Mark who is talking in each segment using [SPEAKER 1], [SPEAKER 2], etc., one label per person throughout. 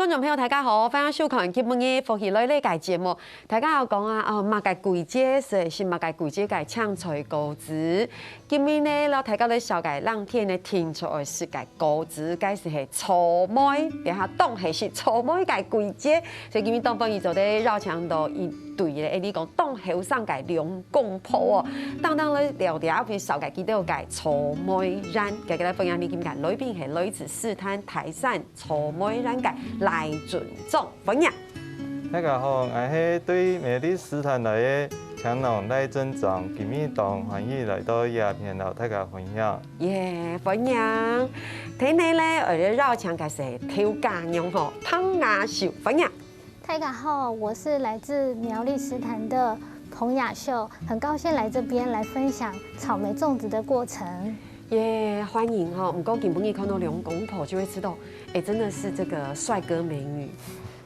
[SPEAKER 1] 观众朋友大家好，欢迎收看今日的福气类类介节目。大家有讲啊，马介贵姐是马介贵姐介抢菜高子。今日呢，เรา大家咧小介冷天的听出来是介高子，介是草莓，然后当是草莓介贵姐，所以今日当帮伊做咧绕墙道一对咧，你讲当后上介两公婆哦，当咧聊聊譬如小介记得介草莓染，介个咧分享你今介女边系女子试探台山草莓染介。赖准总分享。
[SPEAKER 2] 大家好，我是对美丽斯坦来的强农赖准总，今日当欢喜来到鸦片楼，大家分享。
[SPEAKER 1] 耶，分享。听你咧，我哋绕墙开始挑家娘吼，汤雅秀分享。
[SPEAKER 3] 大家好，我是来自苗栗石潭的彭雅秀，很高兴来这边来分享草莓种植的过程。
[SPEAKER 1] 耶，欢迎哈！我们刚今日看到两公婆就会知道，哎，真的是这个帅哥美女，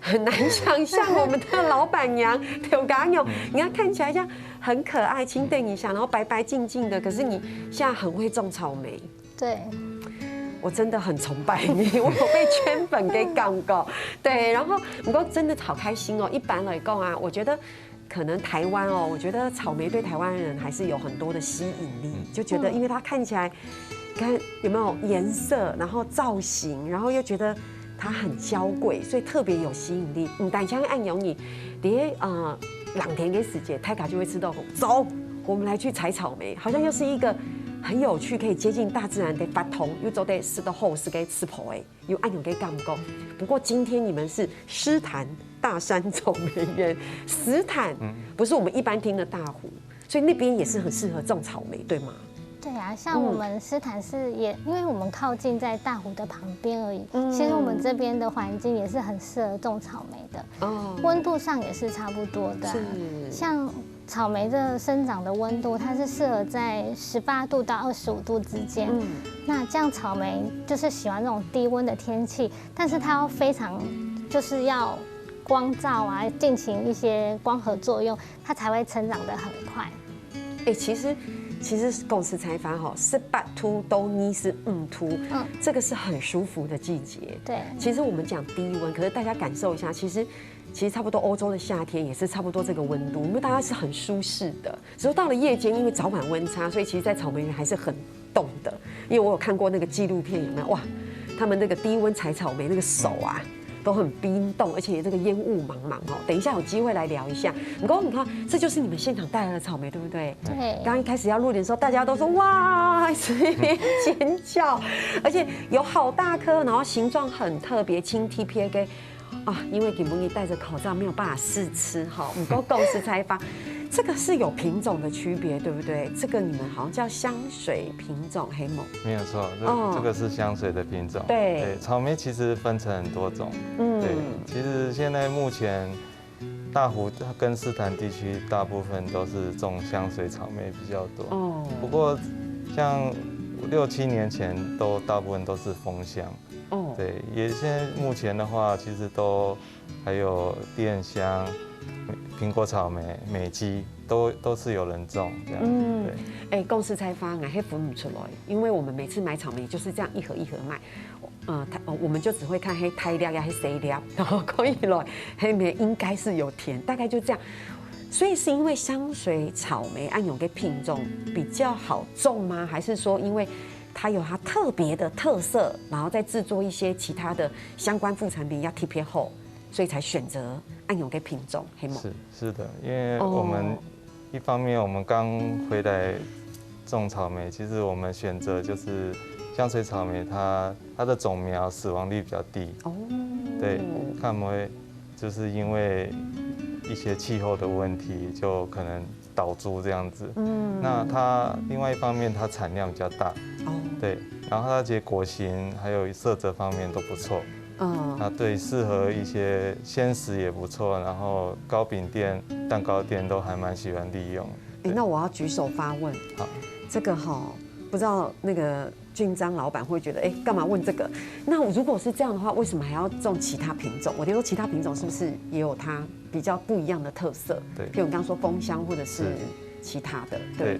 [SPEAKER 1] 很难想象我们的老板娘刘家勇，你看看起来这样很可爱，清淡一下，然后白白净净的，可是你现在很会种草莓。
[SPEAKER 3] 对。
[SPEAKER 1] 我真的很崇拜你，我有被圈粉给感过。对，然后不过真的好开心哦。一般来讲啊，我觉得可能台湾哦，我觉得草莓对台湾人还是有很多的吸引力，就觉得因为它看起来，看有没有颜色，然后造型，然后又觉得它很娇贵，所以特别有吸引力。但像按用你，连两天给时间，泰卡就会知道，走，我们来去采草莓，好像又是一个。很有趣，可以接近大自然的法通，又做得吃的好，是给吃破的，又按钮给感觉。不过今天你们是狮潭大山草莓园，石潭不是我们一般听的大湖，所以那边也是很适合种草莓，对吗？
[SPEAKER 3] 对啊，像我们狮潭是也，因为我们靠近在大湖的旁边而已。其实我们这边的环境也是很适合种草莓的，温度上也是差不多的。像草莓的生长的温度，它是适合在18度到25度之间。那这样草莓就是喜欢这种低温的天气，但是它要非常就是要光照啊，进行一些光合作用，它才会成长得很快。
[SPEAKER 1] 哎，其实公司采访哈，18度到25度，这个是很舒服的季节。
[SPEAKER 3] 对，
[SPEAKER 1] 其实我们讲低温，可是大家感受一下，其实差不多欧洲的夏天也是差不多这个温度，因为大家是很舒适的。只是到了夜间，因为早晚温差，所以其实，在草莓园还是很冻的。因为我有看过那个纪录片，有没有？哇，他们那个低温采草莓那个手啊。都很冰冻，而且这个烟雾茫茫哦。等一下有机会来聊一下。你看，这就是你们现场带来的草莓，对不对？
[SPEAKER 3] 对。
[SPEAKER 1] 刚刚一开始要录的时候，大家都说哇，一边尖叫，而且有好大颗，然后形状很特别，青 T P A 给啊，因为给木尼戴着口罩没有办法试吃哈。我们公司采访，这个是有品种的区别，对不对？这个你们好像叫香水品种黑某，
[SPEAKER 2] 没有错，这个是香水的品种。
[SPEAKER 1] 对，
[SPEAKER 2] 草莓其实分成很多种。对，其实现在目前大湖跟狮潭地区大部分都是种香水草莓比较多。不过像6、7年前大部分都是枫香。对，也现在目前的话，其实都还有甸香。苹果草莓、美姬都是有人种这样。
[SPEAKER 1] 对。公司采访还分不出来，因为我们每次买草莓就是这样一盒一盒卖。我们就只会看黑胎粒呀、黑谁粒，然后可以来黑莓应该是有甜，大概就这样。所以是因为香水草莓按有个品种比较好种吗？还是说因为它有它特别的特色，然后再制作一些其他的相关副产品要特别好，所以才选择按有个品种黑吗？
[SPEAKER 2] 是的，因为我们一方面我们刚回来种草莓，其实我们选择就是香水草莓它的种苗死亡率比较低。对，看我们就是因为一些气候的问题，就可能倒株这样子。那它另外一方面它产量比较大。对，然后它结果型还有色泽方面都不错。那对适合一些鲜食也不错，然后糕饼店、蛋糕店都还蛮喜欢利用。
[SPEAKER 1] 那我要举手发问。好，这个不知道那个俊章老板会觉得，干嘛问这个？那如果是这样的话，为什么还要种其他品种？我听说其他品种是不是也有它比较不一样的特色？
[SPEAKER 2] 对，
[SPEAKER 1] 譬如你刚刚说枫香或者是其他的。
[SPEAKER 2] 对，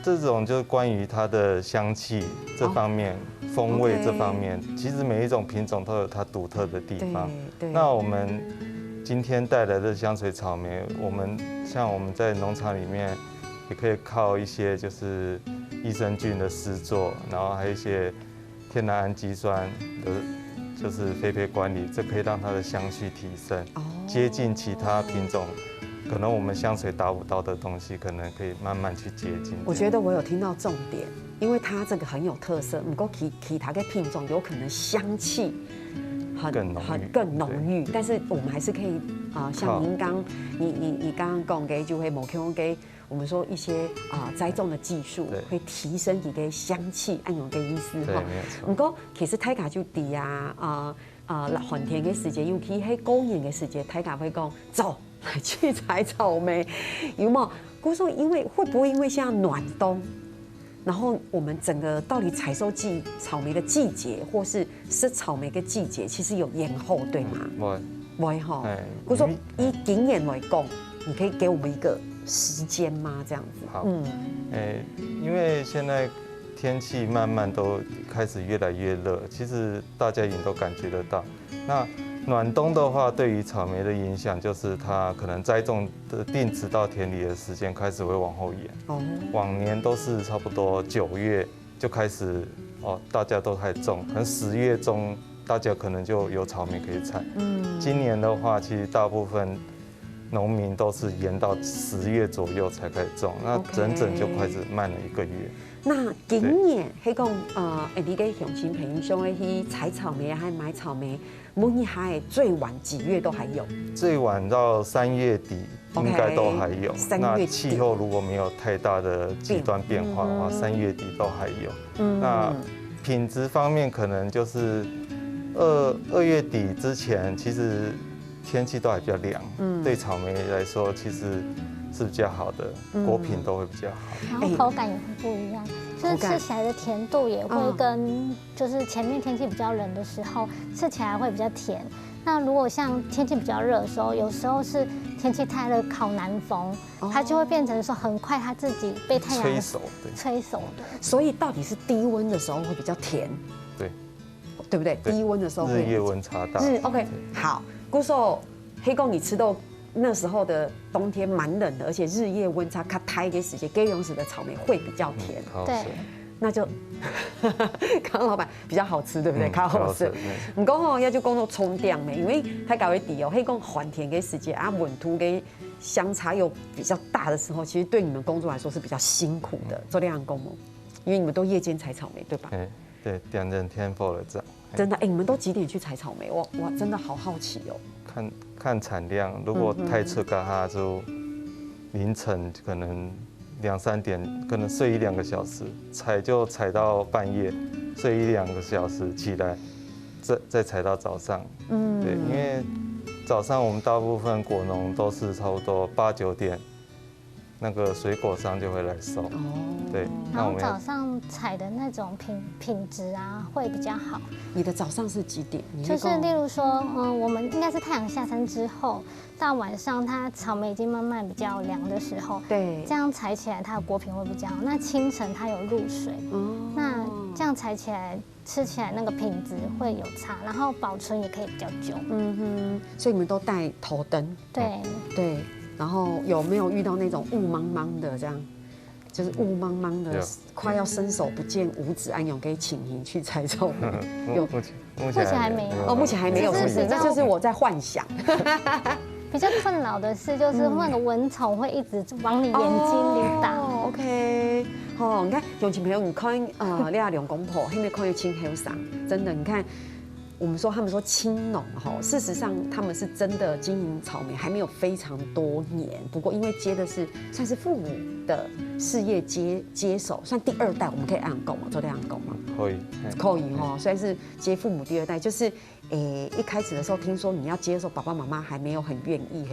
[SPEAKER 2] 这种就是关于它的香气这方面、风味这方面，其实每一种品种都有它独特的地方。那我们今天带来的香水草莓，像我们在农场里面，也可以靠一些就是益生菌的施作，然后还有一些天然氨基酸的，就是肥培管理，这可以让它的香气提升，接近其他品种。可能我们香水达不到的东西，可能可以慢慢去接近。
[SPEAKER 1] 我觉得我有听到重点，因为它这个很有特色，不过其他的品种有可能香气更浓郁，但是我们还是可以像您刚刚讲的，就会某给我们说一些栽种的技术，会提升一个香气，按种的意思哈。不过其实大家就底寒天的时节，尤其喺高原的时节，大家会讲走。来去采草莓，有没有？姑说，会不会因为现在暖冬，然后我们整个到底采收草莓的季节，或是吃草莓的季节，其实有延后，对吗？不会哈。姑说，以经验来讲，你可以给我们一个时间吗？这样子。
[SPEAKER 2] 好。因为现在天气慢慢都开始越来越热，其实大家也都感觉得到。那暖冬的话，对于草莓的影响就是它可能栽种的定植到田里的时间开始会往后延。往年都是差不多9月就开始大家都开始种，可能10月中大家可能就有草莓可以采。今年的话，其实大部分农民都是延到10月左右才开始种，那整就开始慢了1个月。
[SPEAKER 1] 那今年迄讲你给乡亲朋友想去采草莓还买草莓，每年还最晚几月都还有？最
[SPEAKER 2] 晚到3月底应该都还有。那气候如果没有太大的极端变化的话，3月底都还有。那品质方面可能就是2月底之前，其实天气都还比较凉，对草莓来说其实是比较好的，果品都会比较好，
[SPEAKER 3] 然后口感也会不一样，就是吃起来的甜度也会跟就是前面天气比较冷的时候吃起来会比较甜。那如果像天气比较热的时候，有时候是天气太热靠南风，它就会变成说很快它自己被太阳吹熟的。
[SPEAKER 1] 所以到底是低温的时候会比较甜，对不对？低温的时候会
[SPEAKER 2] 日夜温差大。
[SPEAKER 1] OK 好，姑说黑公你吃到那时候的冬天蛮冷的，而且日夜温差较大的时间，给用时的草莓会比较甜。
[SPEAKER 3] 对，
[SPEAKER 1] 那就康老板比较好吃，对不对？较好吃。唔讲吼，要就讲到冲凉的，因为他搞会底哦，可以讲还甜的时间啊，温度跟相差又比较大的时候，其实对你们工作来说是比较辛苦的，做这样工哦，因为你们都夜间采草莓，对吧？
[SPEAKER 2] 对，2整天报了账。
[SPEAKER 1] 真的，你们都几点去采草莓？哇，真的好好奇哦。
[SPEAKER 2] 看产量，如果太迟嘎哈就凌晨可能2、3点，可能睡1-2个小时，采就采到半夜，睡1-2个小时起来，再采到早上。对，因为早上我们大部分果农都是差不多8、9点。那个水果商就会来收，对。
[SPEAKER 3] 然后早上采的那种品质啊，会比较好。
[SPEAKER 1] 你的早上是几点？
[SPEAKER 3] 就是例如说，我们应该是太阳下山之后，到晚上它草莓已经慢慢比较凉的时候，
[SPEAKER 1] 对，
[SPEAKER 3] 这样采起来它的果品会比较好。那清晨它有入水，那这样采起来吃起来那个品质会有差，然后保存也可以比较久。
[SPEAKER 1] 所以你们都带头灯？对。然后有没有遇到那种雾茫茫的这样，就是雾茫茫的，快要伸手不见五指，安永给请你去采草莓？
[SPEAKER 3] 有，目前还没有。
[SPEAKER 1] 目前还没有，是不是？那就是我在幻想。
[SPEAKER 3] 比较困扰的是，就是那个蚊虫会一直往你眼睛里打。
[SPEAKER 1] OK， 你看有亲朋友，你看你亚两公婆，后面看有青黑伞，真的，你看。他们说青农事实上他们是真的经营草莓还没有非常多年，不过因为接的是算是父母的事业接手，算第2代，我们可以按讲吗？做这样讲吗？可以虽然是接父母第2代，就是一开始的时候听说你要接的时候，爸爸妈妈还没有很愿意，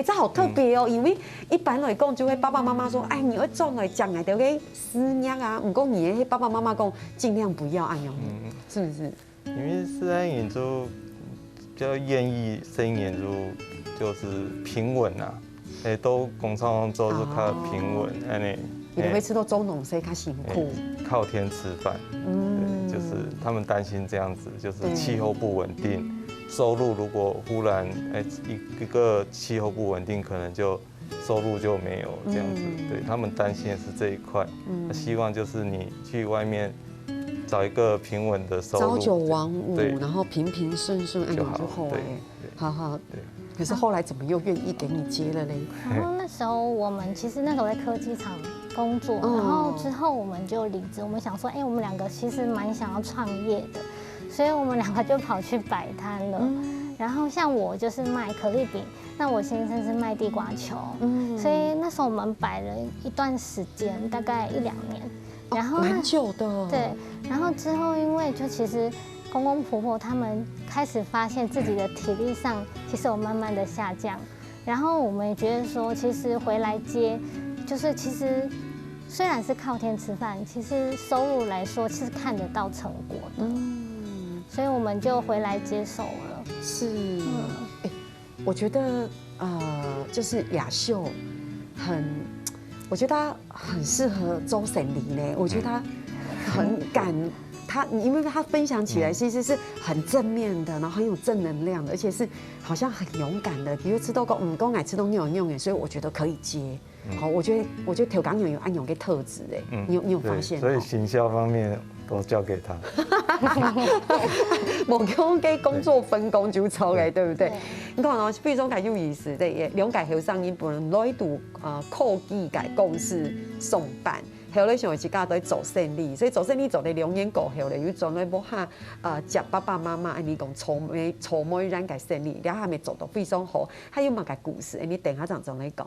[SPEAKER 1] 这好特别哦，因为一般来讲就会爸爸妈妈说，哎，你要种来将来就给饲养啊，不过你爸爸妈妈讲尽量不要按用，是不是？
[SPEAKER 2] 因为饲养引就比较愿意生养就是平稳啊，都工厂做是较平稳，安尼。
[SPEAKER 1] 你们会吃到种农生较辛苦，
[SPEAKER 2] 靠天吃饭，对，就是他们担心这样子，就是气候不稳定，收入如果忽然一个气候不稳定，可能就收入就没有这样子，对他们担心的是这一块，希望就是你去外面找一个平稳的收入，
[SPEAKER 1] 朝九晚五，然后平平顺顺，就好，好好，对。可是后来怎么又愿意给你接了嘞？
[SPEAKER 3] 然后那时候我们其实那时候在科技厂工作，然后之后我们就离职。我们想说，我们两个其实蛮想要创业的，所以我们两个就跑去摆摊了。然后像我就是卖可丽饼，那我先生是卖地瓜球，所以那时候我们摆了一段时间，大概1-2年，然后
[SPEAKER 1] 蛮久的。
[SPEAKER 3] 对，然后之后因为就其实公公婆婆他们开始发现自己的体力上其实有慢慢的下降，然后我们也觉得说，其实回来接，就是其实虽然是靠天吃饭，其实收入来说是看得到成果的，所以我们就回来接手了。
[SPEAKER 1] 是，我觉得就是雅秀我觉得她很适合周沈黎呢，我觉得她很敢。因为他分享起来其实是很正面的，然后很有正能量的，而且是好像很勇敢的。比如吃豆糕，公爱吃豆牛用哎，所以我觉得可以接。好，我觉得调港有安永个特质哎，你有发现？
[SPEAKER 2] 所以行销方面都交给他。
[SPEAKER 1] 无讲给工作分工就错哎，对不对？你看哦，比如说有意思的，了解后上一部分来读科技界公司上班。后来想一家都做生意，所以做生意做得2年过后咧，又做咧要下接爸爸妈妈安尼讲草莓染个生意，然后还没做到非常好，还有嘛个故事，你等下再来讲。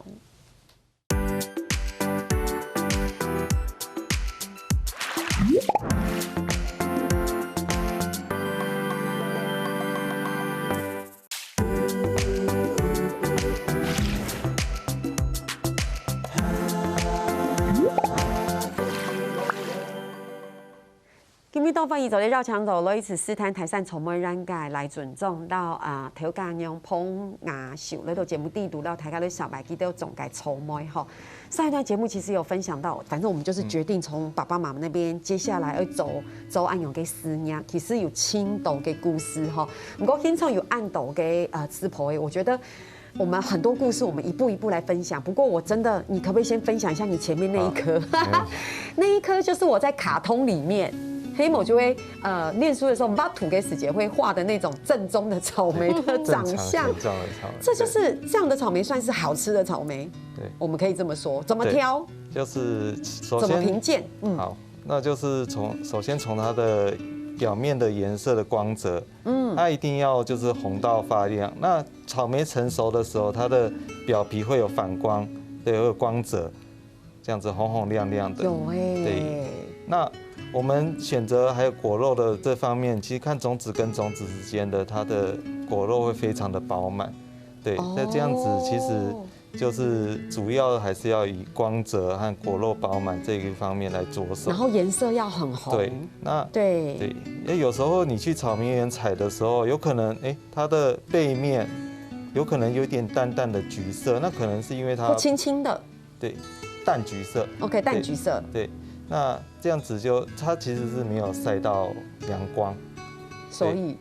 [SPEAKER 1] 今日到翻译走的绕墙走了一次试探台山草莓染改来尊重到调教用碰牙秀来到节目地读到台家的小白鸡都总改草莓哈。上一段节目其实有分享到，反正我们就是决定从爸爸妈妈那边接下来要走按用给师娘，其实有青豆的故事哈。不过现场有按豆给吃婆我觉得。我们很多故事，我们一步一步来分享。不过我真的，你可不可以先分享一下你前面那一颗？那一颗就是我在卡通里面，黑某就会念书的时候，把土给死姐会画的那种正宗的草莓的长相。这就是这样的草莓算是好吃的草莓。对，我们可以这么说。怎么挑？
[SPEAKER 2] 就是首先
[SPEAKER 1] 怎么评鉴？
[SPEAKER 2] 好，那就是首先从它的表面的颜色的光泽，它一定要就是红到发亮。那草莓成熟的时候，它的表皮会有反光，对，会有光泽，这样子红红亮亮的。
[SPEAKER 1] 有
[SPEAKER 2] 对，那我们选择还有果肉的这方面，其实看种子跟种子之间的它的果肉会非常的饱满。对，那这样子其实。就是主要还是要以光泽和果肉饱满这一方面来着手，
[SPEAKER 1] 然后颜色要很红。
[SPEAKER 2] 对，那对，因为有时候你去草莓园采的时候，有可能它的背面有可能有点淡淡的橘色，那可能是因为它
[SPEAKER 1] 青青的，
[SPEAKER 2] 对，淡橘色。
[SPEAKER 1] OK， 淡橘色。
[SPEAKER 2] 对，那这样子它其实是没有晒到阳光。所以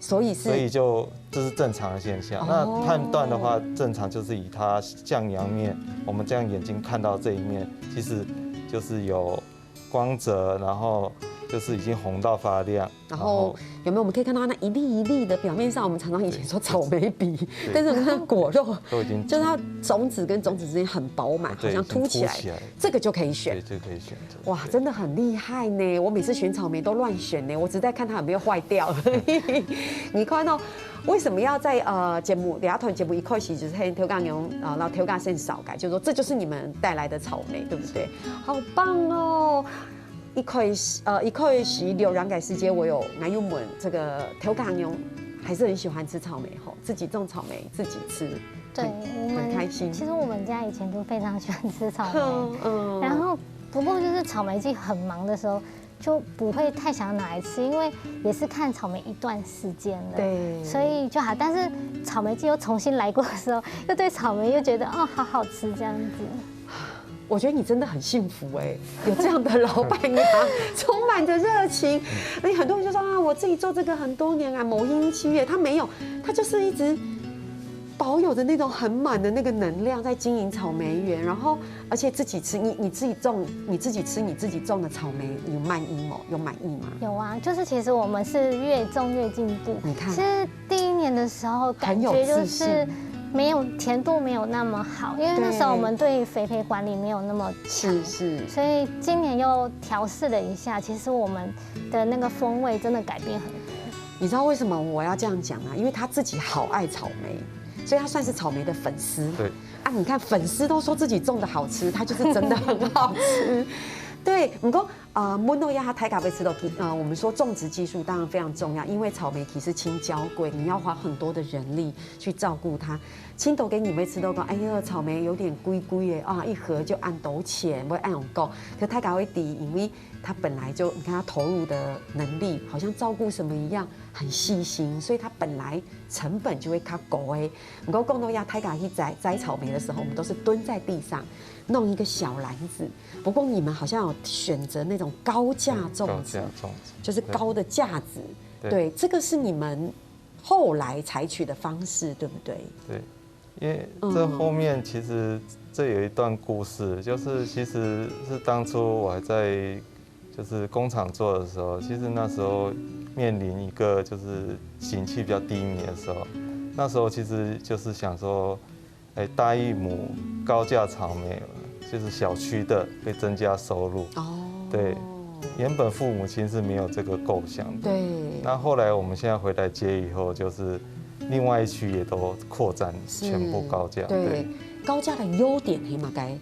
[SPEAKER 2] 这是正常的现象。那判断的话，正常就是以它向阳面，我们这样眼睛看到这一面，其实就是有光泽，然后就是已经红到发亮。
[SPEAKER 1] 然后有没有我们可以看到那一粒一粒的表面上，我们常常以前说草莓皮，但是它果肉
[SPEAKER 2] 都已经
[SPEAKER 1] 就是它种子跟种子之间很饱满，好像凸起来，这个就可以选。
[SPEAKER 2] 对，这个可以选择。
[SPEAKER 1] 哇，真的很厉害呢！我每次选草莓都乱选呢，我只在看它有没有坏掉而已。你看到为什么要在节目两团节目一开始就是黑调咖牛然后调咖线少改，就是说这就是你们带来的草莓，对不对？好棒哦！一开始流染改世界，我有男友们这个调咖牛还是很喜欢吃草莓吼，自己种草莓自己吃，
[SPEAKER 3] 对，我们
[SPEAKER 1] 很开心。
[SPEAKER 3] 其实我们家以前就非常喜欢吃草莓，然后不过就是草莓季很忙的时候，就不会太想拿来吃，因为也是看草莓一段时间了，
[SPEAKER 1] 对，
[SPEAKER 3] 所以就好。但是草莓季又重新来过的时候，又对草莓又觉得哦好好吃这样子。
[SPEAKER 1] 我觉得你真的很幸福哎，有这样的老板娘，充满着热情。而且很多人就说啊，我自己做这个很多年啊，某一企业他没有，他就是一直保有着那种很满的那个能量在经营草莓园，然后而且自己吃，你自己种，你自己吃你自己种的草莓，有满意吗？有满意吗？
[SPEAKER 3] 有啊，就是其实我们是越种越进步。
[SPEAKER 1] 你看，
[SPEAKER 3] 其实第一年的时候感觉就是没有甜度没有那么好，因为那时候我们对肥培管理没有那么强，
[SPEAKER 1] 是，
[SPEAKER 3] 所以今年又调试了一下，其实我们的那个风味真的改变很多。
[SPEAKER 1] 你知道为什么我要这样讲啊？因为他自己好爱草莓。所以他算是草莓的粉丝。
[SPEAKER 2] 对
[SPEAKER 1] 啊，你看粉丝都说自己种的好吃，他就是真的很好吃。对，不过温诺亚它台卡贝吃到我们说种植技术当然非常重要，因为草莓其实青椒贵，你要花很多的人力去照顾它。青豆给你们吃都讲，哎呀，草莓有点贵贵的啊，一盒就按斗钱，不会按用够。可台卡会低，因为它本来就你看它投入的能力，好像照顾什么一样，很细心，所以它本来成本就会较高诶。不过讲到亚台卡去摘草莓的时候，我们都是蹲在地上。弄一个小篮子，不过你们好像有选择那种高架种植，就是高的架子，对，这个是你们后来采取的方式，对不对？
[SPEAKER 2] 对，因为这后面其实这有一段故事，就是其实是当初我还在就是工厂做的时候，其实那时候面临一个就是景气比较低迷的时候，那时候其实就是想说，搭一亩高价草莓，就是小区的，可以增加收入。哦，对，原本父母亲是没有这个构想的。
[SPEAKER 1] 对。
[SPEAKER 2] 那后来我们现在回来接以后，就是另外一区也都扩展，全部高价。
[SPEAKER 1] 对，高价的优点黑马该。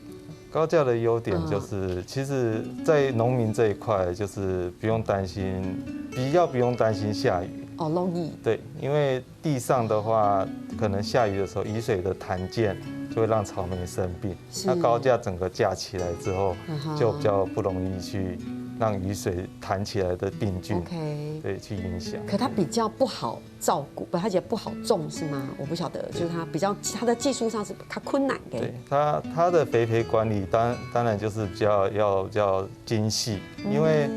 [SPEAKER 2] 高价的优点就是，其实，在农民这一块，就是不用担心，比较不用担心下雨。
[SPEAKER 1] 哦，容易。
[SPEAKER 2] 对，因为地上的话，可能下雨的时候，雨水的弹溅就会让草莓生病。那高架整个架起来之后，就比较不容易去让雨水弹起来的病菌，对，去影响。
[SPEAKER 1] 可它比较不好照顾，不，它也不好种是吗？我不晓得，就是它比较，它的技术上是它困难的。
[SPEAKER 2] 对，它的肥培管理当然就是比较精细，因为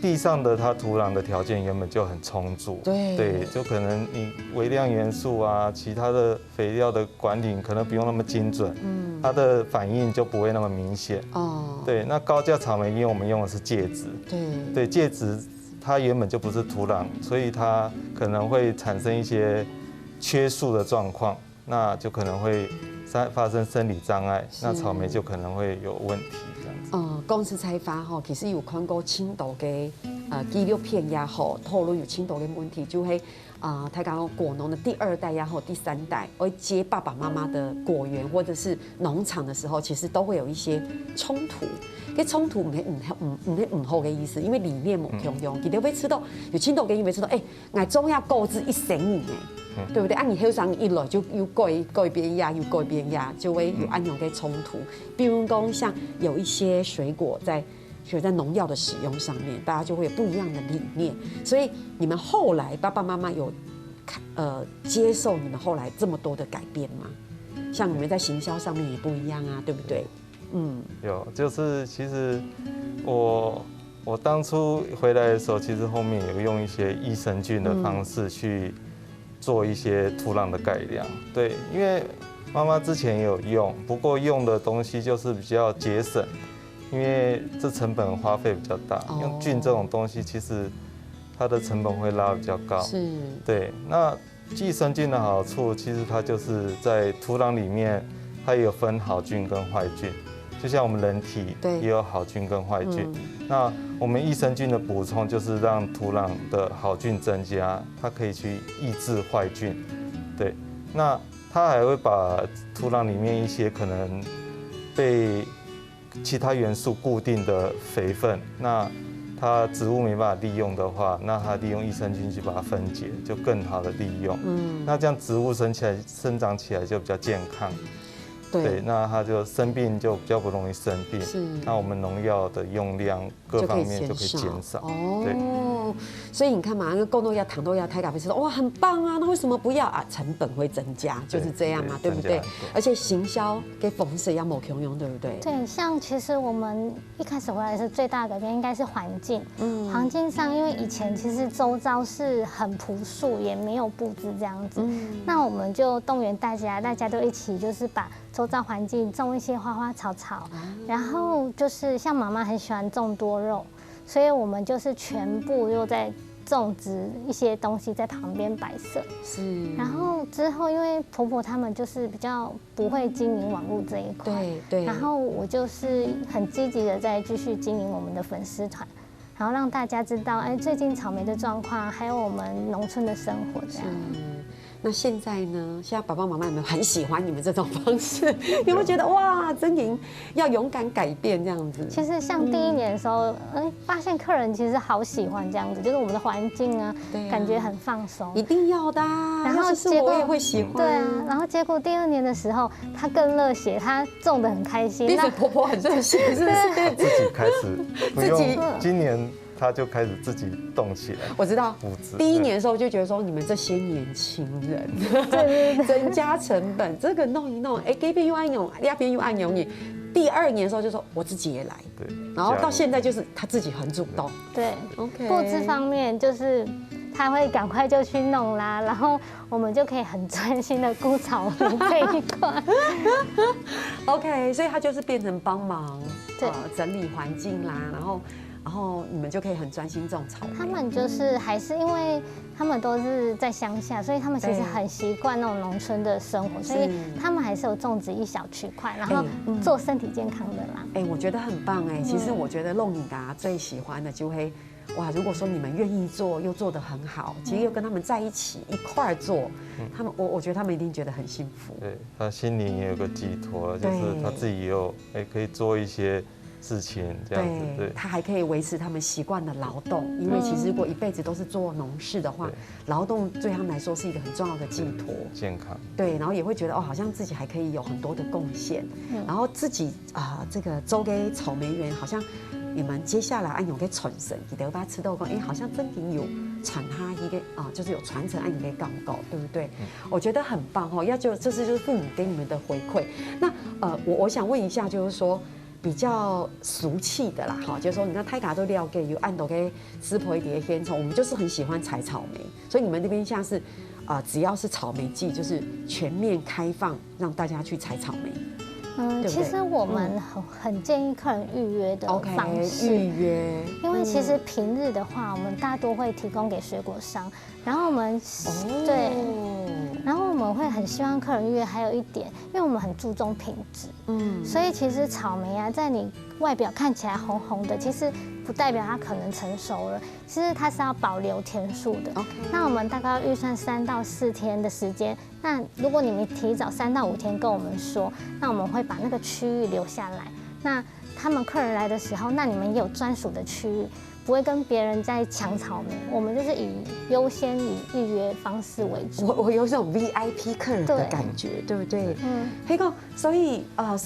[SPEAKER 2] 地上的它土壤的条件原本就很充足，对，就可能你微量元素啊，其他的肥料的管理可能不用那么精准，它的反应就不会那么明显。哦，对，那高价草莓因为我们用的是介质，对，介质它原本就不是土壤，所以它可能会产生一些缺数的状况，那就可能会发生生理障碍，那草莓就可能会有问题。
[SPEAKER 1] 公司采发吼，其实有看过青豆嘅纪录片也好，讨论有青豆嘅问题，就会他讲果农的第2代也好，第3代会接爸爸妈妈的果园或者是农场的时候，其实都会有一些冲突。这冲突唔好嘅意思，因为理念唔同样，其实会吃到有青豆嘅，因为吃到我中要购置1成年诶，对不对？你后上一来就又改变压，又改变压，就会有安样嘅冲突。比如讲，像有一些水果在农药的使用上面，大家就会有不一样的理念。所以你们后来爸爸妈妈有接受你们后来这么多的改变吗？像你们在行销上面也不一样啊，对不对？
[SPEAKER 2] 有，就是其实我当初回来的时候，其实后面有用一些益生菌的方式去做一些土壤的改良。对，因为妈妈之前也有用，不过用的东西就是比较节省，因为这成本花费比较大。用菌这种东西，其实它的成本会拉得比较高。是，对。那益生菌的好处，其实它就是在土壤里面，它也有分好菌跟坏菌。就像我们人体也有好菌跟坏菌，那我们益生菌的补充就是让土壤的好菌增加，它可以去抑制坏菌。对，那它还会把土壤里面一些可能被其他元素固定的肥分，那它植物没办法利用的话，那它利用益生菌去把它分解，就更好的利用。那这样植物生长起来就比较健康。对，那它就生病就比较不容易生病。是，那我们农药的用量、各方面就可以减少。
[SPEAKER 1] 哦，所以你看嘛，那个够豆芽、糖豆芽、胎嘎贝斯哇，很棒啊，那为什么不要啊？成本会增加，就是这样嘛，对不对？而且行销给粉丝要某穷用，对不对？
[SPEAKER 3] 对，像其实我们一开始回来是最大的改变应该是环境，环境上，因为以前其实周遭是很朴素，也没有布置这样子，那我们就动员大家都一起就是把周遭环境种一些花花草草，然后就是像妈妈很喜欢种多肉，所以我们就是全部又在种植一些东西在旁边摆设。
[SPEAKER 1] 是。
[SPEAKER 3] 然后之后因为婆婆他们就是比较不会经营网络这一块，
[SPEAKER 1] 对。
[SPEAKER 3] 然后我就是很积极的在继续经营我们的粉丝团。然后让大家知道，哎，最近草莓的状况，还有我们农村的生活这样。
[SPEAKER 1] 那现在呢？现在爸爸妈妈有没有很喜欢你们这种方式？有没有觉得哇，真莹要勇敢改变这样子？
[SPEAKER 3] 其实像第一年的时候，发现客人其实好喜欢这样子，就是我们的环境啊，感觉很放松。
[SPEAKER 1] 一定要的。然后结果我也会喜欢。
[SPEAKER 3] 对啊，然后结果第2年的时候，他更热血，他种得很开心。
[SPEAKER 1] 变成婆婆很热血，是不是？
[SPEAKER 2] 自己开始，不用今年。他就开始自己动起来。
[SPEAKER 1] 我知道，第1年的时候就觉得说，你们这些年轻人，增加成本，这个弄一弄，哎，这边又按用，那边又按用你。第2年的时候就说我自己也来，
[SPEAKER 2] 对，
[SPEAKER 1] 然后到现在就是他自己很主动，
[SPEAKER 3] 对
[SPEAKER 1] ，OK。
[SPEAKER 3] 布置方面就是他会赶快就去弄啦，然后我们就可以很专心的顾草莓这一块。
[SPEAKER 1] OK， 所以他就是变成帮忙，
[SPEAKER 3] 对，
[SPEAKER 1] 整理环境啦，然后你们就可以很专心种草莓。
[SPEAKER 3] 他们就是还是因为他们都是在乡下，所以他们其实很习惯那种农村的生活，所以他们还是有种植一小区块，然后做身体健康的啦。
[SPEAKER 1] 哎，我觉得很棒哎。其实我觉得弄你达最喜欢的就会，哇，如果说你们愿意做，又做得很好，其实又跟他们在一起一块做，他们我觉得他们一定觉得很幸福。
[SPEAKER 2] 对，他心里也有个寄托，就是他自己也有可以做一些事情这样子，对，
[SPEAKER 1] 他还可以维持他们习惯的劳动，因为其实如果一辈子都是做农事的话，劳动对他们来说是一个很重要的寄托，
[SPEAKER 2] 健康，
[SPEAKER 1] 对，然后也会觉得哦，好像自己还可以有很多的贡献，然后自己这个周给草莓园好像你们接下来按有给传承，记得把吃豆公，好像真的有产他一个就是有传承按有给杠稿，对不对？我觉得很棒哦，这是就是父母给你们的回馈。那我想问一下，就是说。比较俗气的啦，哈，就是说，你看泰嘎都了解有按都给师婆一碟烟囱，我们就是很喜欢采草莓，所以你们那边像是只要是草莓季，就是全面开放让大家去采草莓。
[SPEAKER 3] 其实我们很建议客人预约的方式，
[SPEAKER 1] 预约，
[SPEAKER 3] 因为其实平日的话，我们大多会提供给水果商，然后我们对。然后我们会很希望客人预约，还有一点，因为我们很注重品质，所以其实草莓啊，在你外表看起来红红的，其实不代表它可能成熟了，其实它是要保留天数的。那我们大概要预算3到4天的时间，那如果你们提早3到5天跟我们说，那我们会把那个区域留下来，那他们客人来的时候，那你们也有专属的区域。不会跟别人在抢草莓，我们就是优先以预约方式为主。我
[SPEAKER 1] 有这种 VIP 客人的感觉，对不对？黑公，所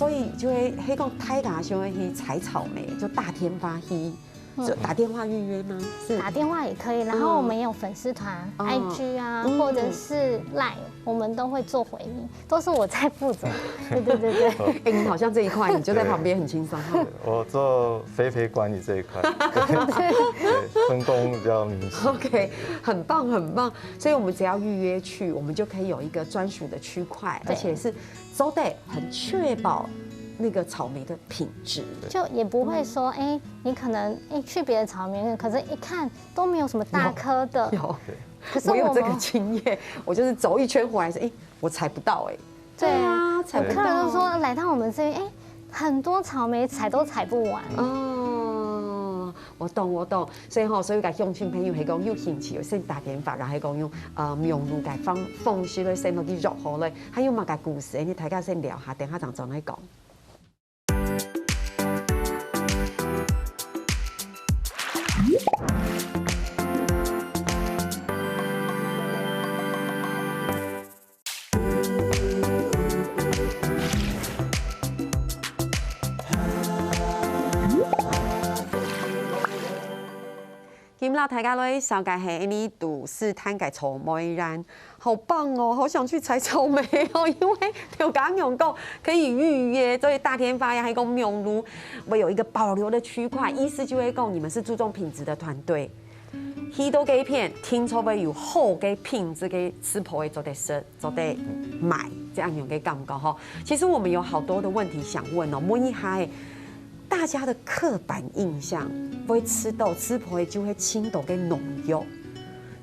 [SPEAKER 1] 以就会黑公泰嘎就会去采草莓，就大天发去，就打电话预约吗？是
[SPEAKER 3] 打电话也可以，然后我们也有粉丝团、IG 啊，或者是 Line， 我们都会做回应，都是我在负责。对。
[SPEAKER 1] 哎，你好像这一块你就在旁边很轻松。
[SPEAKER 2] 我做肥肥管理这一块，对，分工比较明显。
[SPEAKER 1] OK， 很棒。所以我们只要预约去，我们就可以有一个专属的区块，而且是都得很确保。那个草莓的品质，
[SPEAKER 3] 就也不会说，你可能去别的草莓园，可是一看都没有什么大颗的。
[SPEAKER 1] 有，可是我有这个经验，我就是走一圈回来是，我采不到，
[SPEAKER 3] 对啊，采不到。客人都说来到我们这边，很多草莓采都采不完。
[SPEAKER 1] 我懂，所以甲乡亲朋友係講有興趣，先打電話，然後係講用用路嘅方式咧，先落去入好咧，還有乜嘅故事，你大家先聊下，等下就再講。到台家瑞小改黑你赌是摊改草莓然，好棒哦，好想去采草莓哦，因为有刚有够可以预约，所以大天发呀还讲名录，我有一个保留的区块，意思就会讲你们是注重品质的团队。许多嘅片聽錯會有好嘅品質嘅吃婆會做得食，做得買，這樣樣嘅感覺吼。其實我們有好多的問題想問哦，問一下大家的刻板印象，不會吃豆吃婆就會青豆跟農藥，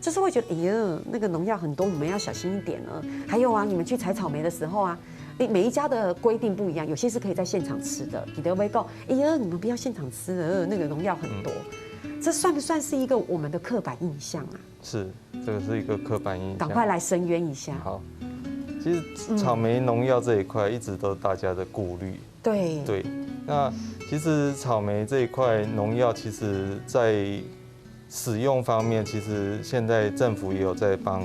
[SPEAKER 1] 就是會覺得，哎呀，那個農藥很多，你們要小心一點了。還有啊，你們去採草莓的時候啊，每一家的規定不一樣，有些是可以在現場吃的，你都會講，哎呀，你們不要現場吃了，那個農藥很多。这算不算是一个我们的刻板印象啊？
[SPEAKER 2] 是，这个是一个刻板印象。
[SPEAKER 1] 赶快来申冤一下。
[SPEAKER 2] 好，其实草莓农药这一块一直都是大家的顾虑。
[SPEAKER 1] 对。
[SPEAKER 2] 那其实草莓这一块农药，其实在使用方面，其实现在政府也有在帮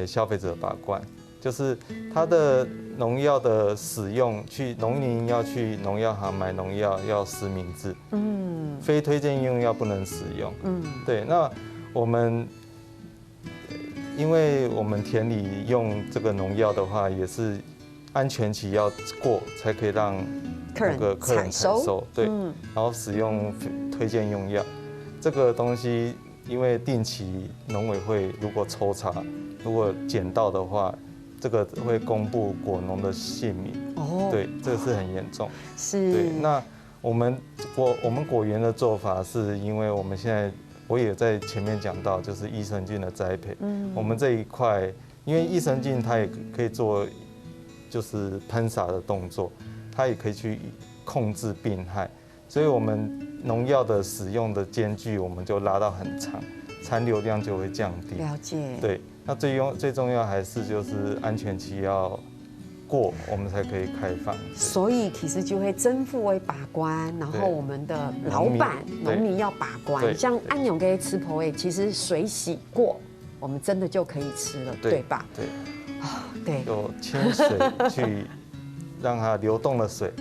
[SPEAKER 2] 消费者把关，就是它的农药的使用，去农民要去农药行买农药要实名制，非推荐用药不能使用，对。那我们因为我们田里用这个农药的话，也是安全期要过才可以让客人采收，对，然后使用推荐用药，这个东西因为定期农委会如果抽查，如果捡到的话。这个会公布果农的姓名，对，这个是很严重。
[SPEAKER 1] 是，
[SPEAKER 2] 对。那我们果园的做法是，因为我们现在我也在前面讲到，就是益生菌的栽培。我们这一块，因为益生菌它也可以做，就是喷洒的动作，它也可以去控制病害，所以我们农药的使用的间距我们就拉到很长，残留量就会降低。
[SPEAKER 1] 了解。
[SPEAKER 2] 对。那最重要还是就是安全期要过，我们才可以开放。
[SPEAKER 1] 所以其实就会政府会把关，然后我们的老板、农民要把关。像安永跟吃婆味，其实水洗过，我们真的就可以吃了，对吧？
[SPEAKER 2] 对。
[SPEAKER 1] 对。
[SPEAKER 2] 有清水去让它流动的水。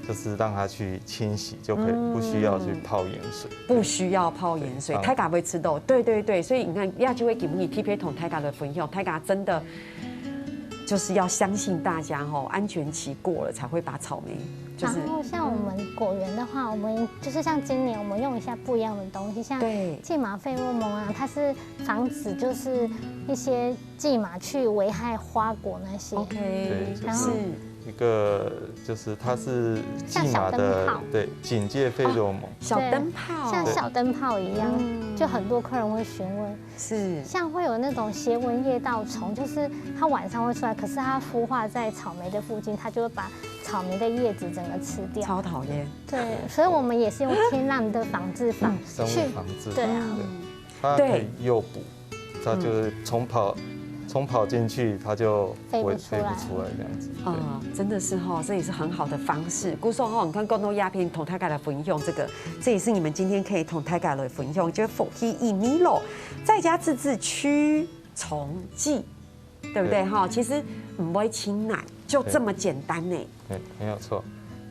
[SPEAKER 2] 就是让它去清洗就可以，不需要去泡盐水。
[SPEAKER 1] 不需要泡盐水，太嘎会吃豆。对，所以你看亚就会给你 TP 同太嘎的分享，太嘎真的就是要相信大家安全期过了才会把草莓。
[SPEAKER 3] 然后像我们果园的话，我们就是像今年我们用一下不一样的东西，像蓟麻费洛蒙啊，它是防止就是一些蓟麻去危害花果那些。
[SPEAKER 1] OK，
[SPEAKER 2] 然后。一个就是它是蓟麻的，对，警戒费洛蒙，
[SPEAKER 1] 小灯泡，
[SPEAKER 3] 像小灯泡一样，就很多客人会询问，
[SPEAKER 1] 是
[SPEAKER 3] 像会有那种斜纹叶稻虫，就是它晚上会出来，可是它孵化在草莓的附近，它就会把草莓的叶子整个吃掉，
[SPEAKER 1] 超讨厌。
[SPEAKER 3] 对，所以我们也是用天然的防治法
[SPEAKER 2] 生物防治，
[SPEAKER 3] 对啊，
[SPEAKER 2] 它可以诱捕，它就是虫跑进去，它就
[SPEAKER 3] 飞不出来
[SPEAKER 2] 这样子。
[SPEAKER 1] 真的是这也是很好的方式。古说你看更多鸦片同台改的分享，这也是你们今天可以同台改的分享，就是否希以米咯，在家自制驱虫剂，对不对其实不会清难，就这么简单呢。
[SPEAKER 2] 对，没有错。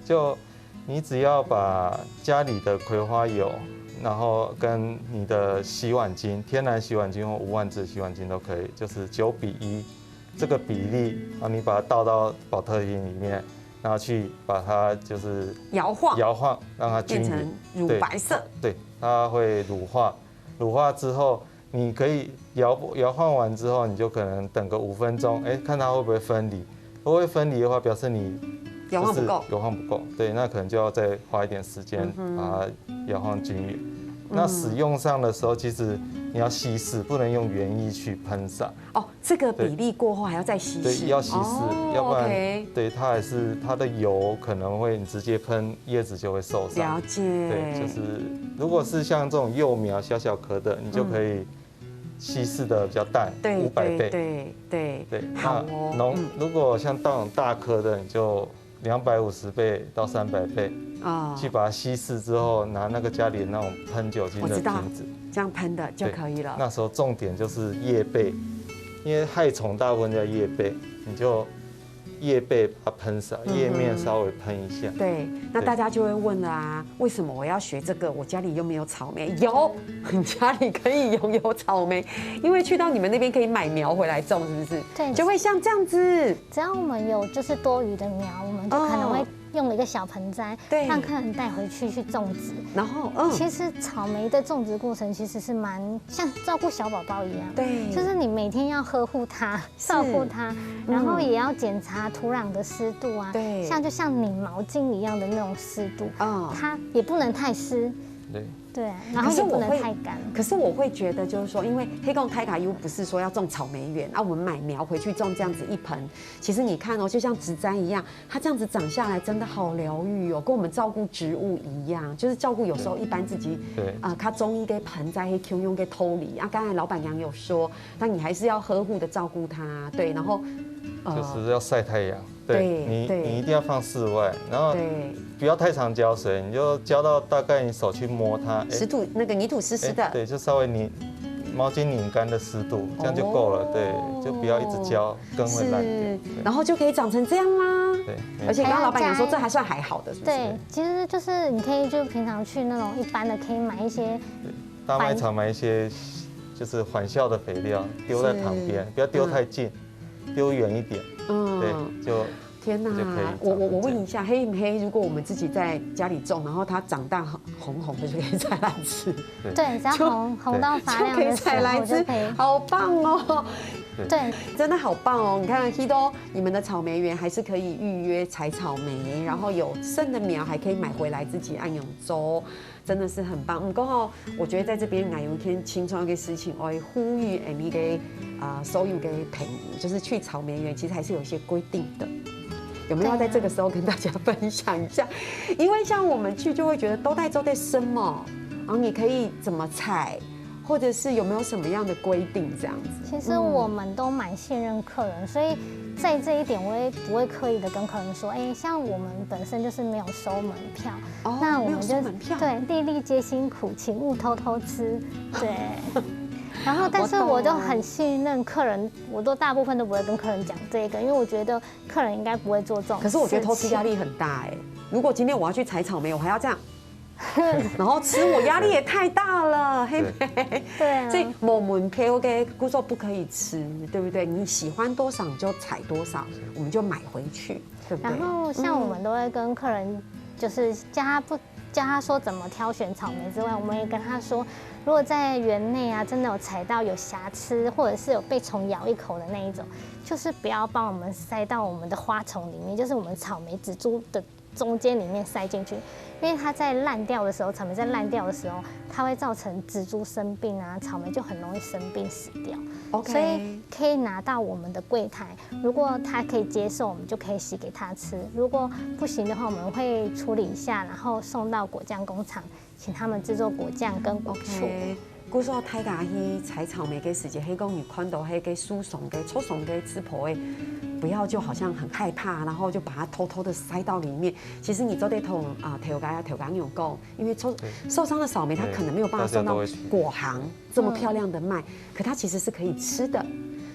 [SPEAKER 2] 就你只要把家里的葵花油。然后跟你的洗碗巾，天然洗碗巾或无烷质洗碗巾都可以，就是9:1这个比例，然后你把它倒到保特瓶里面，然后去把它就是
[SPEAKER 1] 摇晃，
[SPEAKER 2] 让它均匀，
[SPEAKER 1] 变成乳白色。
[SPEAKER 2] 对，它会乳化，乳化之后，你可以摇晃完之后，你就可能等个5分钟，看它会不会分离。如果会分离的话，表示你
[SPEAKER 1] 摇晃不够，
[SPEAKER 2] 摇晃不够，对，那可能就要再花一点时间把它摇晃均匀。那使用上的时候，其实你要稀释，不能用原液去喷洒。
[SPEAKER 1] 这个比例过后还要再稀释。
[SPEAKER 2] 对，要稀释，要不然对它还是它的油可能会你直接喷叶子就会受伤。
[SPEAKER 1] 了解。
[SPEAKER 2] 对，就是如果是像这种幼苗小颗的，你就可以稀释的比较淡，500倍。
[SPEAKER 1] 对。
[SPEAKER 2] 好哦。如果像这种大颗的，你就250倍到300倍。去把它稀释之后，拿那个家里的那种喷酒精的瓶子，
[SPEAKER 1] 这样喷的就可以了。
[SPEAKER 2] 那时候重点就是叶背，因为害虫大部分在叶背，你就叶背把它喷洒，叶面稍微喷一下。
[SPEAKER 1] 对，那大家就会问了啊，为什么我要学这个？我家里又没有草莓。有，你家里可以拥有草莓，因为去到你们那边可以买苗回来种，是不是？
[SPEAKER 3] 对，
[SPEAKER 1] 就会像这样子。
[SPEAKER 3] 只要我们有就是多余的苗，我们就可能会用一个小盆栽，让客人带回去种植。
[SPEAKER 1] 然后，
[SPEAKER 3] 其实草莓的种植过程其实是蛮像照顾小宝宝一样，
[SPEAKER 1] 对，
[SPEAKER 3] 就是你每天要呵护它、照顾它，然后也要检查土壤的湿度啊，
[SPEAKER 1] 对，
[SPEAKER 3] 就像拧毛巾一样的那种湿度，它也不能太湿。对，然后也不能太干。
[SPEAKER 1] 可是我会觉得，就是说，因为黑贡泰卡 U 不是说要种草莓园，我们买苗回去种这样子一盆，其实你看哦，就像植栽一样，它这样子长下来真的好疗愈哦，跟我们照顾植物一样，就是照顾有时候一般自己它中医给盆栽黑 Q 用给偷理啊，刚才老板娘有说，但你还是要呵护的照顾它，对，然后
[SPEAKER 2] 就是要晒太阳。对，你一定要放室外，然后不要太常浇水，你就浇到大概你手去摸它，
[SPEAKER 1] 湿土那个泥土湿湿的，
[SPEAKER 2] 对，就稍微毛巾拧干的湿度，这样就够了。对，就不要一直浇，根会烂掉。
[SPEAKER 1] 然后就可以长成这样啦。
[SPEAKER 2] 对，
[SPEAKER 1] 而且刚刚老板娘说这还算还好的，是不是？
[SPEAKER 3] 对，其实就是你可以就平常去那种一般的，可以买一些
[SPEAKER 2] 大卖场买一些就是缓效的肥料，丢在旁边，不要丢太近，丢远一点。对，就
[SPEAKER 1] 天哪！我问一下，黑不黑？如果我们自己在家里种，然后它长大红红的，就可以采来吃。
[SPEAKER 3] 对，只要红到发亮的时候就可以。
[SPEAKER 1] 好棒哦！
[SPEAKER 3] 对，
[SPEAKER 1] 真的好棒哦！你看 Hido， 你们的草莓园还是可以预约采草莓，然后有剩的苗还可以买回来自己按用粥，真的是很棒。不过我觉得在这边有一天青春的事情，我会呼吁你给所有的朋友，就是去草莓园，其实还是有一些规定的。有没有要在这个时候跟大家分享一下？因为像我们去就会觉得都在生嘛，然后你可以怎么采，或者是有没有什么样的规定这样子？
[SPEAKER 3] 其实我们都蛮信任客人，所以在这一点我也不会刻意的跟客人说，像我们本身就是没有收门票，那我们就对粒粒皆辛苦，请勿偷偷吃，对。然后，但是我都很信任客人，我都大部分都不会跟客人讲这个，因为我觉得客人应该不会做这种。
[SPEAKER 1] 可是我觉得偷吃压力很大如果今天我要去采草莓，我还要这样，然后吃我压力也太大了，嘿嘿。
[SPEAKER 3] 对。
[SPEAKER 1] 所以某门票 OK， 故说不可以吃，对不对？你喜欢多少你就采多少，我们就买回去，对不对？
[SPEAKER 3] 然后像我们都会跟客人，就是教他说怎么挑选草莓之外，我们也跟他说，如果在园内真的有采到有瑕疵，或者是有被虫咬一口的那一种，就是不要帮我们塞到我们的花丛里面，就是我们草莓植株的中间里面塞进去，因为它在烂掉的时候，草莓在烂掉的时候，它会造成植株生病草莓就很容易生病死掉。所以可以拿到我们的柜台，如果他可以接受，我们就可以洗给他吃；如果不行的话，我们会处理一下，然后送到果酱工厂，请他们制作果酱跟果醋。
[SPEAKER 1] 古说大家去采草莓嘅时节，黑公女看到黑嘅输送嘅抽送嘅吃婆诶，不要就好像很害怕，然后就把它偷偷的塞到里面。其实你都得同调解有讲，因为受伤的草莓它可能没有办法送到果行这么漂亮的卖，可它其实是可以吃的。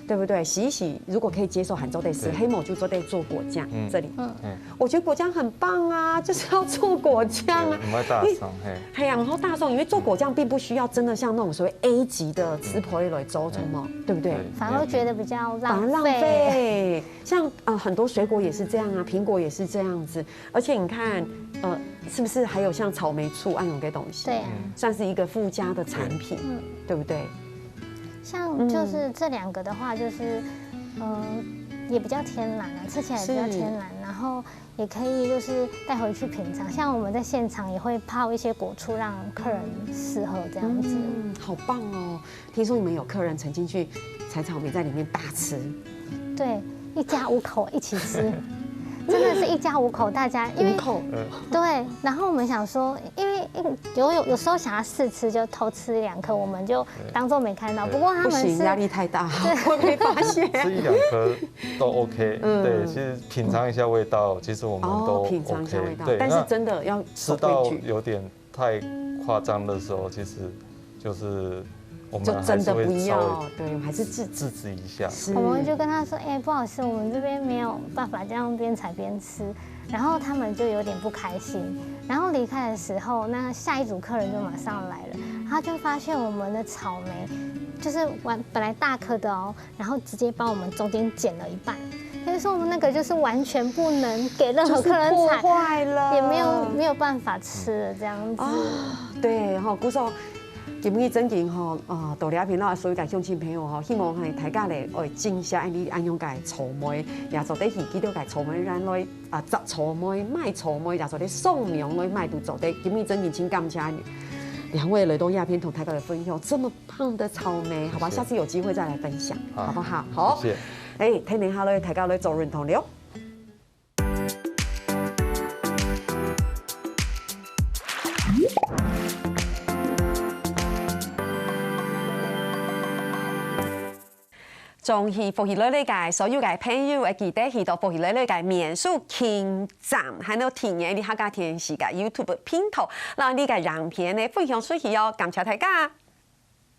[SPEAKER 1] 对不对？洗一洗，如果可以接受，含粥得吃，黑某就都得做果酱。这里，我觉得果酱很棒啊，就是要做果酱啊。嘿呀，然后大众，因为做果酱并不需要真的像那种所谓 A 级的吃婆一类粥嘛，对不对？
[SPEAKER 3] 反而觉得比较浪
[SPEAKER 1] 费。像很多水果也是这样啊，苹果也是这样子。而且你看，是不是还有像草莓醋按用给东西？
[SPEAKER 3] 对，
[SPEAKER 1] 算是一个附加的产品，对不对？
[SPEAKER 3] 像就是这两个的话，就是也比较天然吃起来也比较天然，然后也可以就是带回去品尝。像我们在现场也会泡一些果醋让客人试喝这样子。
[SPEAKER 1] 好棒哦！听说你们有客人曾经去采草莓在里面大吃，
[SPEAKER 3] 对，一家5口一起吃。真的是一家5口，大家因为对，然后我们想说，因为有时候想要试吃，就偷吃1-2颗，我们就当做没看到。不过他们
[SPEAKER 1] 不行，压力太大，会被发现。
[SPEAKER 2] 吃1-2颗都 OK， 对，其实品尝一下味道，其实我们都 OK，
[SPEAKER 1] 品尝一下味道。但是真的要
[SPEAKER 2] 吃到有点太夸张的时候，其实就是我们
[SPEAKER 1] 就真的不要，
[SPEAKER 2] 对，
[SPEAKER 1] 我们还是制
[SPEAKER 2] 止一下。
[SPEAKER 3] 我们就跟他说，不好意思，我们这边没有办法这样边采边吃。然后他们就有点不开心。然后离开的时候，那下一组客人就马上来了，他就发现我们的草莓就是本来大颗的哦，然后直接帮我们中间剪了一半。所以说我们那个就是完全不能给任何客人采，
[SPEAKER 1] 坏了，
[SPEAKER 3] 也没有办法吃了这样子。
[SPEAKER 1] 对，哈，鼓手。今日真紧吼，大家频道所有嘅乡亲朋友吼，希望係大家咧會正式你安樣嘅草莓，也做啲自己都嘅草莓咱來摘草莓、賣草莓，也做啲送苗來賣都做啲。今日真緊請感謝2位雷東亞片同大家來分享這麼棒的草莓，好吧？下次有機會再來分享，好不好？好，
[SPEAKER 2] 謝謝。
[SPEAKER 1] 聽年下咧，大家來做認同了。仲係福喜來呢屆所有嘅朋友會記得去到福喜來呢屆面書傾站，喺度填嘅你客家電視嘅 YouTube 片頭，讓呢個影片呢分享出去哦，感謝大家。